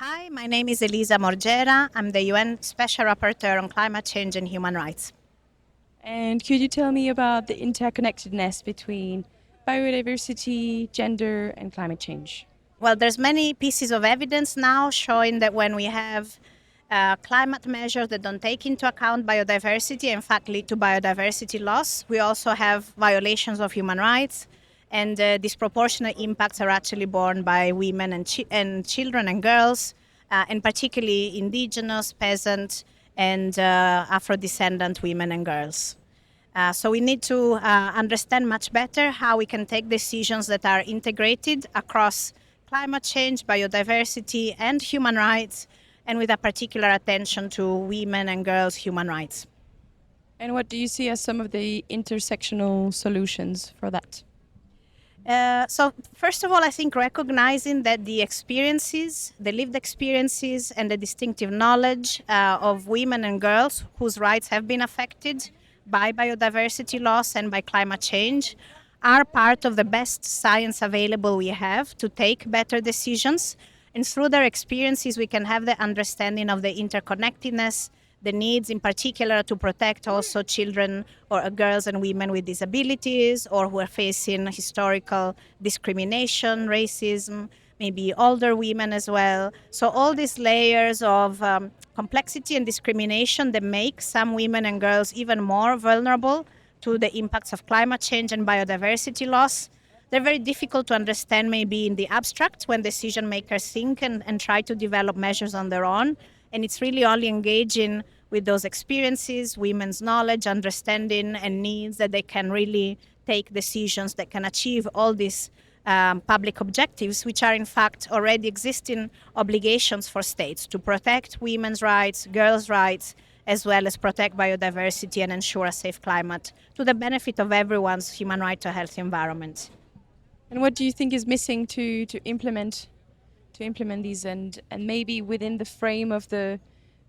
Hi, my name is Elisa Morgera. I'm the UN Special Rapporteur on Climate Change and Human Rights. And could you tell me about the interconnectedness between biodiversity, gender, and climate change? Well, there's many pieces of evidence now showing that when we have climate measures that don't take into account biodiversity, in fact lead to biodiversity loss, we also have violations of human rights, and disproportionate impacts are actually borne by women and children and girls, and particularly indigenous, peasant, and Afro-descendant women and girls. So we need to understand much better how we can take decisions that are integrated across climate change, biodiversity, and human rights, and with a particular attention to women and girls' human rights. And what do you see as some of the intersectional solutions for that? So first of all, I think recognizing that the experiences, the lived experiences, and the distinctive knowledge of women and girls whose rights have been affected by biodiversity loss and by climate change are part of the best science available we have to take better decisions. And through their experiences, we can have the understanding of the interconnectedness, the needs in particular to protect also children or girls and women with disabilities or who are facing historical discrimination, racism, maybe older women as well. So all these layers of complexity and discrimination that make some women and girls even more vulnerable to the impacts of climate change and biodiversity loss. They're very difficult to understand maybe in the abstract when decision makers think and try to develop measures on their own. And it's really only engaging with those experiences, women's knowledge, understanding, and needs that they can really take decisions that can achieve all these public objectives, which are in fact already existing obligations for states to protect women's rights, girls' rights, as well as protect biodiversity and ensure a safe climate to the benefit of everyone's human right to a healthy environment. And what do you think is missing to implement these and maybe within the frame of the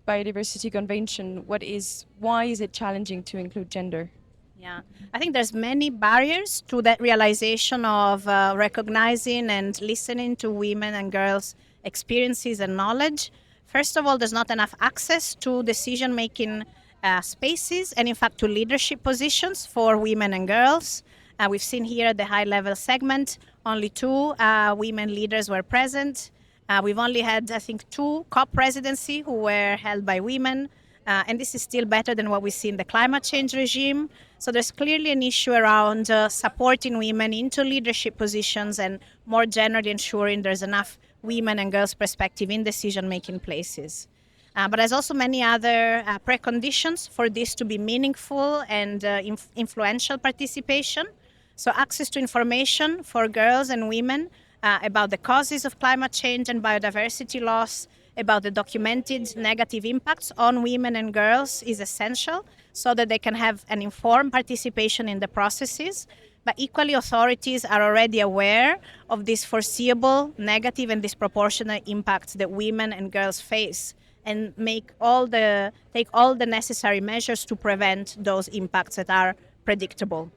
biodiversity convention, why is it challenging to include gender? Yeah, I think there's many barriers to that realization of recognizing and listening to women and girls' experiences and knowledge. First of all, there's not enough access to decision-making spaces and, in fact, to leadership positions for women and girls. We've seen here at the high-level segment, only 2 women leaders were present. We've only had, I think, 2 COP presidency who were held by women. And this is still better than what we see in the climate change regime. So there's clearly an issue around supporting women into leadership positions and more generally ensuring there's enough women and girls' perspective in decision-making places. But there's also many other preconditions for this to be meaningful and influential participation. So access to information for girls and women about the causes of climate change and biodiversity loss, about the documented negative impacts on women and girls is essential so that they can have an informed participation in the processes. But equally, authorities are already aware of these foreseeable negative and disproportionate impacts that women and girls face and take all the necessary measures to prevent those impacts that are predictable.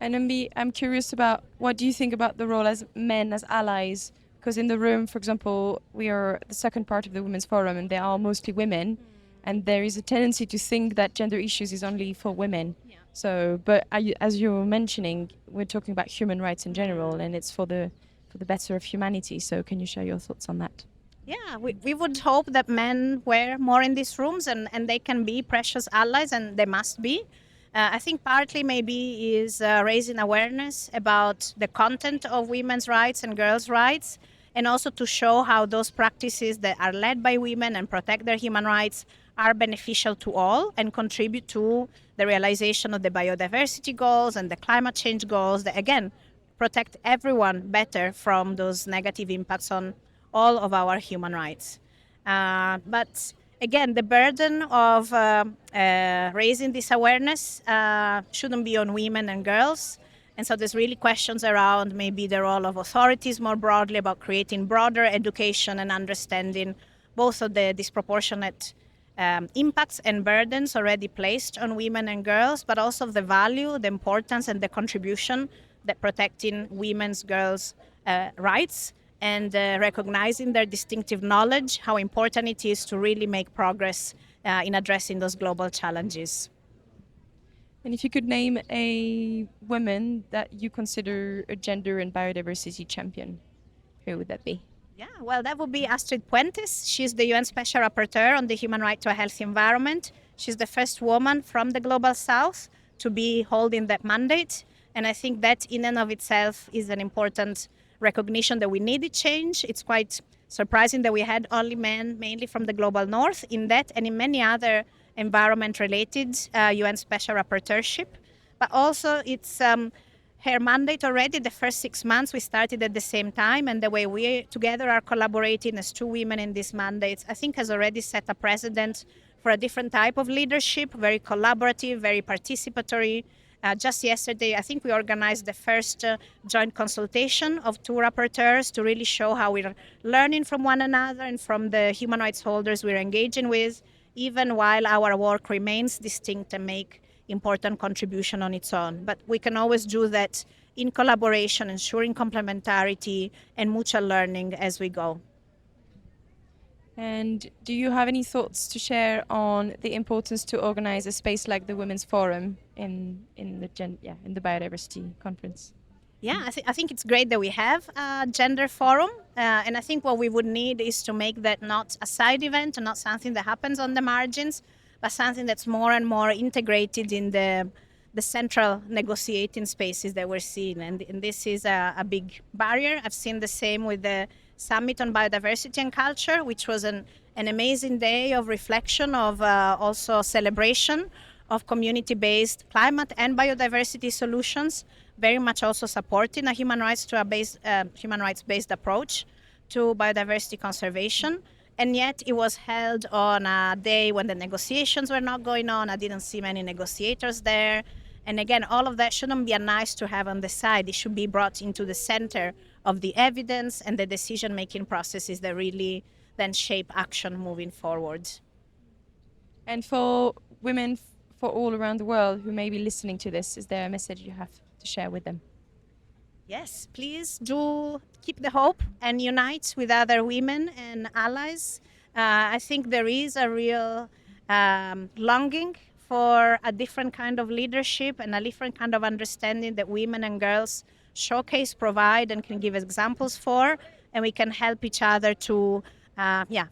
And I'm curious about what do you think about the role as men as allies? Because in the room, for example, we are the second part of the Women's Forum and they are mostly women. And there is a tendency to think that gender issues is only for women. Yeah. So, but as you were mentioning, we're talking about human rights in general and it's for the better of humanity. So can you share your thoughts on that? Yeah, we would hope that men were more in these rooms and they can be precious allies and they must be. I think partly maybe is raising awareness about the content of women's rights and girls' rights, and also to show how those practices that are led by women and protect their human rights are beneficial to all and contribute to the realization of the biodiversity goals and the climate change goals that, again, protect everyone better from those negative impacts on all of our human rights. But again, the burden of raising this awareness shouldn't be on women and girls. And so there's really questions around maybe the role of authorities more broadly about creating broader education and understanding both of the disproportionate impacts and burdens already placed on women and girls, but also of the value, the importance, and the contribution that protecting women's, girls' rights and recognizing their distinctive knowledge, how important it is to really make progress in addressing those global challenges. And if you could name a woman that you consider a gender and biodiversity champion, who would that be? Yeah, well, that would be Astrid Puentes. She's the UN Special Rapporteur on the human right to a healthy environment. She's the first woman from the Global South to be holding that mandate. And I think that in and of itself is an important recognition that we needed change. It's quite surprising that we had only men, mainly from the Global North, in that and in many other environment-related UN Special Rapporteurship. But also it's her mandate already. The first 6 months we started at the same time, and the way we together are collaborating as two women in these mandates, I think has already set a precedent for a different type of leadership, very collaborative, very participatory. Just yesterday, I think we organized the first joint consultation of two rapporteurs to really show how we're learning from one another and from the human rights holders we're engaging with, even while our work remains distinct and make important contribution on its own. But we can always do that in collaboration, ensuring complementarity and mutual learning as we go. And do you have any thoughts to share on the importance to organize a space like the Women's Forum in the biodiversity conference? Yeah, I think it's great that we have a gender forum. And I think what we would need is to make that not a side event and not something that happens on the margins, but something that's more and more integrated in the central negotiating spaces that we're seeing. And this is a big barrier. I've seen the same with the Summit on Biodiversity and Culture, which was an amazing day of reflection, of also celebration of community-based climate and biodiversity solutions, very much also supporting a human rights-based approach to biodiversity conservation. And yet it was held on a day when the negotiations were not going on. I didn't see many negotiators there. And again, all of that shouldn't be a nice to have on the side. It should be brought into the center of the evidence and the decision-making processes that really then shape action moving forward. And for women for all around the world who may be listening to this, is there a message you have to share with them? Yes, please do keep the hope and unite with other women and allies. I think there is a real longing for a different kind of leadership and a different kind of understanding that women and girls showcase, provide, and can give examples for. And we can help each other to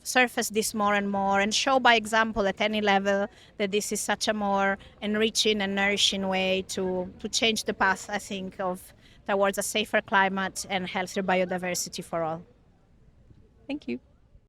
surface this more and more and show by example at any level that this is such a more enriching and nourishing way to change the path, I think, towards a safer climate and healthier biodiversity for all. Thank you.